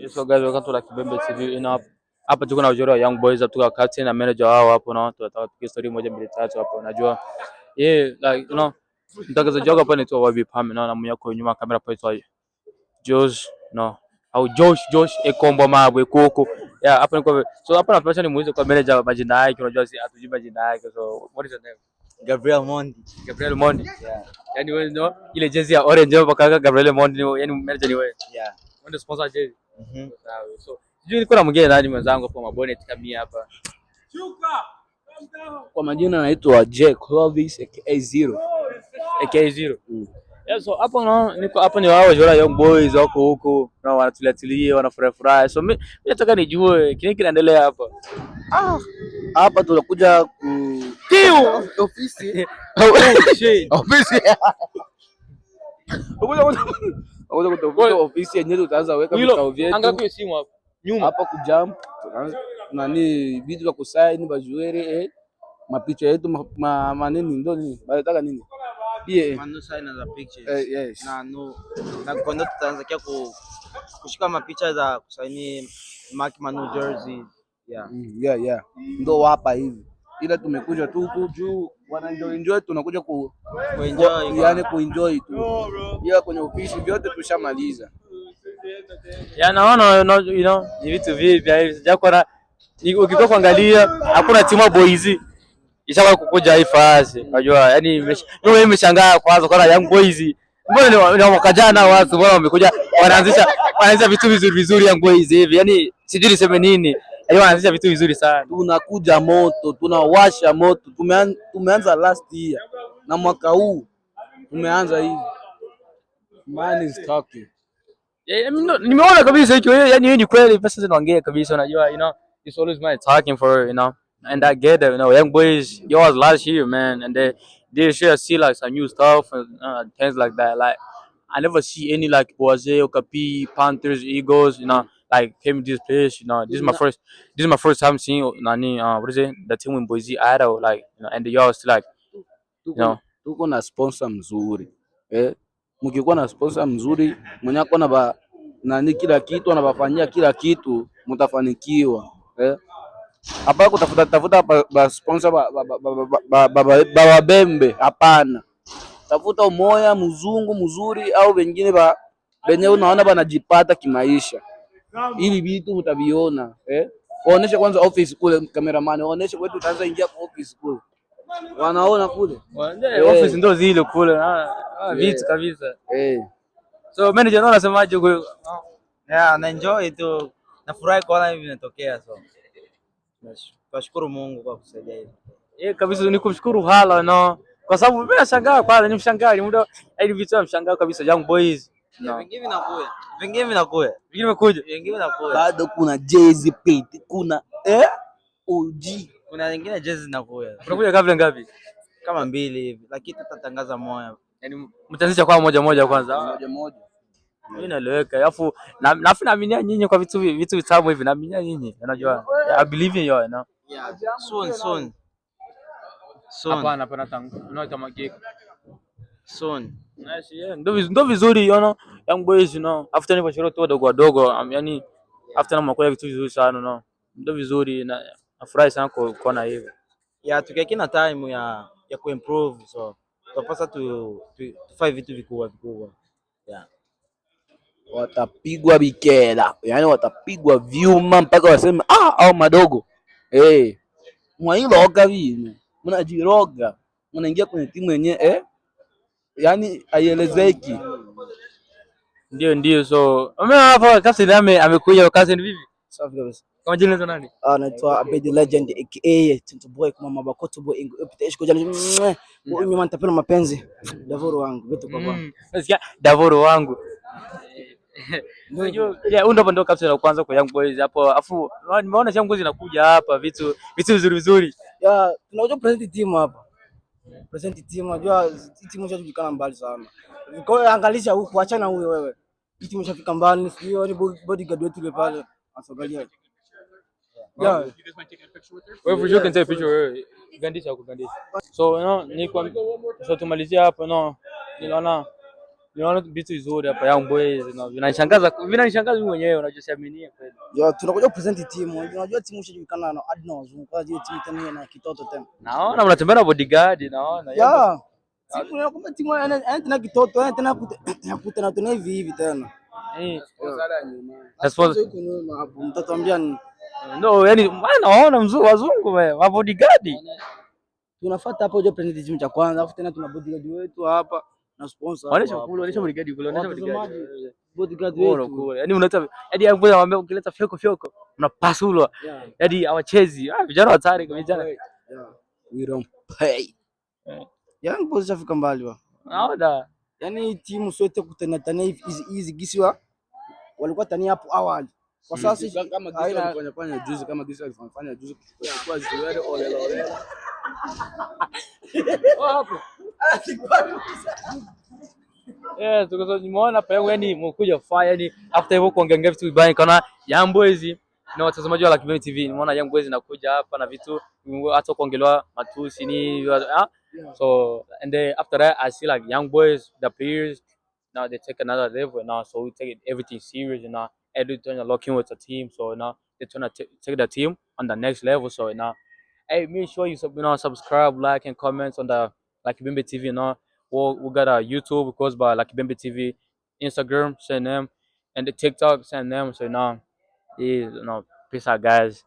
So guys, welcome to like Kibembe TV. Hapa tuko na ujora Young Boys, tuko captain na manager wao hapo, na tunataka tupigie story moja mbili tatu hapo. Unajua like mtangazaji wako hapa ni tu Wabi Pam, na mnyako nyuma kamera pa tu Josh au Josh Ekombo Mabwe Koko. Yeah, hapa niko so hapa na person muulize kwa manager majina yake, unajua si atujui majina yake. So what is your name? Gabriel Mondi. Gabriel Mondi. Yeah. Yani wewe ile jezi ya orange hapo kaka Gabriel Mondi, yani manager ni wewe. Yeah. Ndio sponsor jezi. So sijui niko na mwingine nani mwenzangu kwa mabonet kamia hapa. Kwa majina naitwa J Clovis aka Zero. aka Zero. Yeah, so hapo niko hapa ni wao jora Young Boys wako huko na wanatuliatilia wanafurahi. So mimi nataka nijue kile kinaendelea hapa. Hapa tunakuja ofisi. Ofisi. Ofisi yenyewe tutaanza weka vikao vyetu. Angalia simu hapo. Nyuma hapa kujump nani vitu vya kusaini bajuere mapicha yetu manini ndo nini wanataka nini manu sign za pictures yes. Na kondo tutaanza kia kushika mapicha za kusaini Mark Manu jersey yeah ndo hapa hivi, ila tumekuja tu juu wana enjoy tunakuja kuenjoy tu, ila kwenye ofisi vyote tushamaliza. Naona ni vitu vipi sijakona ukitoka kuangalia hakuna timu boys ishawahi kukuja hii fasi. Unajua yani mimi nimeshangaa kwanza kwa Young Boys. Mbona ni mwaka jana watu mbona wamekuja wanaanzisha vitu vizuri Young Boys hivi. Yani sijui niseme nini. Yaani wanaanzisha vitu vizuri sana. Tunakuja moto, tunawasha moto. Tumeanza last year na mwaka huu tumeanza hivi. Man is talking. Nimeona kabisa hiyo, yani hiyo ni kweli, pesa zinaongea kabisa. Unajua it's always my talking for and I get it, Young Boys yours last year, man, and they see like some new stuff and things like that. Like I never see any like Boise, Okapi, Panthers, Eagles, like came to this place. This is my first time seeing what is it, the team in Boise, Idaho, like and the yours like tuko na sponsor mzuri mkikuwa na sponsor mzuri mwenye ako na kila kitu anabafanyia kila kitu, mtafanikiwa hapa kutafuta ba sponsor ba bembe, hapana. Tafuta umoya mzungu mzuri au wengine wenye unaona banajipata kimaisha, ili vitu mtaviona Waoneshe kwanza office kule, cameraman waoneshe wetu utaanza ingia kwa office kule, wanaona kule office ndo zile kule vitu kabisa. So manager naona unasemaje huko? na enjoy tu, nafurahi kuona hivi vinatokea. So tunashukuru Mungu kwa kusaidia hivi. Kabisa nikumshukuru hala kwa sababu mimi nashangaa kwanza, nimshangaa ni muda hivi vitu namshangaa kabisa Young Boys. Vingine vinakuja. Bado kuna jezi pete, kuna OG, kuna nyingine jezi zinakuja. Unakuja kabla ngapi? Kama 2 hivi, lakini tutatangaza moja. Yaani mtaanzisha kwa moja kwanza. Moja. Mimi naeleweka. Alafu naaminia nyinyi kwa vitu vitamu hivi, naaminia nyinyi. Unajua I believe in you, Yeah, soon. Hapana tangu. Kama kiko. Soon. Nice, yeah. Ndo vizuri Young Boys, after ni bashoro tu wadogo, yani after na mnakuwa vitu vizuri sana, ndo vizuri na nafurahi sana kuona hivi. Yeah, tukikina time ya kuimprove, so tunapaswa tufanye vitu vikubwa. Yeah. Watapigwa bikela, yani watapigwa vyuma mpaka waseme au madogo mwailoga vile mnajiroga, mnaingia kwenye timu yenyewe yani haielezeki. Ndio. So mimi hapa captain amekuja captain vipi? Safi kabisa. Kama jina lako nani? Naitwa Abedi Legend aka Tinto Boy, kwa mama Bakoto Boy ingo jana mimi mantapenda mapenzi Davoro wangu vitu kwa bwana. Nasikia Davoro wangu. Ndio ndo captain wa kwanza kwa Young Boys hapo. Afu nimeona Young Boys inakuja hapa vitu vizuri. Tunajua present team hapa. Present team, unajua timu inajulikana mbali sana. Kwa hiyo angalisha huko, achana huyo wewe. Timu ishafika mbali, sio ni bodyguard wetu ile pale. Asogalia. Yeah. Wewe for sure can take a picture. Gandisha. So so tumalizia hapo niliona Niona vitu vizuri hapa Young Boys na vinanishangaza mimi mwenyewe, unajisiaminia kweli. Ya tunakuja present timu. Unajua timu ishajulikana na hadi na wazungu. Kwa hiyo timu tena na kitoto tena. Naona mnatembea na bodyguard, naona. Ya. Timu inakwambia timu tena kitoto, tena kutana tena hivi tena. Sponsor Yuko nyuma hapo. Mtatuambia ni no, yani naona mzungu wazungu wa bodyguard. tunafuata hapo hiyo present timu cha kwanza, alafu tena tuna bodyguard wetu hapa na sponsor. Wanaisha bodyguard kule, wanaisha bodyguard. Bodyguard Bora wetu. kule. Yaani unaleta hadi hapo anamwambia ukileta fyoko unapasulwa. Hadi hawachezi. Vijana hatari kwa vijana. We don't pay. Young Boys shafika mbali wa. Naona. Yaani timu sote kutana tena hizi gisiwa walikuwa tani hapo awali. Kwa sasa kama Gisa alifanya juzi, kama Gisa alifanya juzi kwa Ziwele ole. hapo. Tukasema nimeona hapa yani mkuja fire yani after hivyo kuongea vitu vibaya kana Young Boys na watazamaji wa Lucky Bembe TV. Nimeona Young Boys inakuja hapa na vitu hata kuongelewa matusi ni so and then after that I see like Young Boys the players now they take another level now, so we take everything serious and now everything locking with the team, so now they're trying to take the team on the next level. So now hey, make sure you subscribe, like and comment on the Lucky Bembe TV. We got a YouTube goes by Lucky Bembe TV, Instagram same name, and the TikTok same name. So now peace out guys.